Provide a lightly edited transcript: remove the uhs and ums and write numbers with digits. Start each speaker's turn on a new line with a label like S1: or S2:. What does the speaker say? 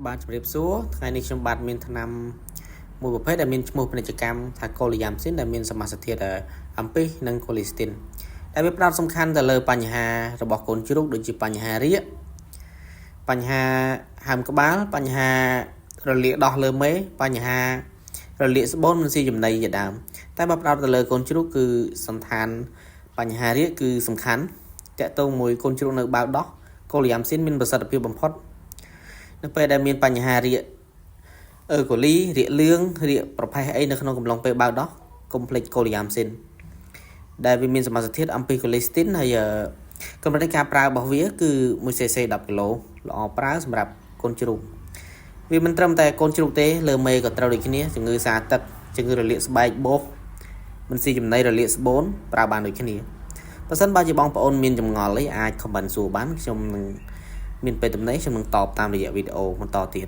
S1: បាទជំរាបសួរថ្ងៃនេះខ្ញុំបាទមានថ្នាំមួយប្រភេទដែលមានឈ្មោះពាណិជ្ជកម្មថាកូលីយ៉ាំស៊ីនដែលមានសមាសធាតុអំពីសនិងកូលីស្ទីនដែលវាផ្ដោតសំខាន់ទៅលើបញ្ហារបស់កូនជ្រូកដូចជាបញ្ហារាគបញ្ហាហើមក្បាលបញ្ហារលាកដោះលើមេបញ្ហារលាកស្បូនមិនស៊ីចំណីជាដើមតែបើផ្ដោតទៅលើកូនជ្រូកគឺសន្តានបញ្ហារាគគឺសំខាន់តកតងមួយកូនជ្រូកនៅបាវដោះកូលីយ៉ាំស៊ីនមានប្រសិទ្ធភាពបំផុតនៅពេលដែលមានបញ្ហារាគកូលីរាគលឿងរាគប្រផេះអីនៅក្នុងកំឡុងពេលបើកដោះកុំភ្លេចកូលីយ៉ាំស៊ីនដែលវាមានសមាសធាតុអំពីកូលីស្ទីនហើយកម្រិតនៃការប្រើរបស់វាគឺ 1cc 10គីឡូល្អប្រើសម្រាប់កូនជ្រូកវាមិនត្រឹមតែកូនជ្រូកទេលើមេក៏ត្រូវដូចគ្នាជំងឺសាទឹកជំងឺរលាកស្បែកបោសមិនស៊ីចំណីរលាកស្បូនប្រើបានដូចគ្នាបើសិនបើជាបងប្អូនមានចម្ងល់អីអាច comment សួរបានខ្ញុំនឹងមានពេលទំនេរខ្ញុំនឹងតបតាមរយៈវីដេអូបន្តទៀត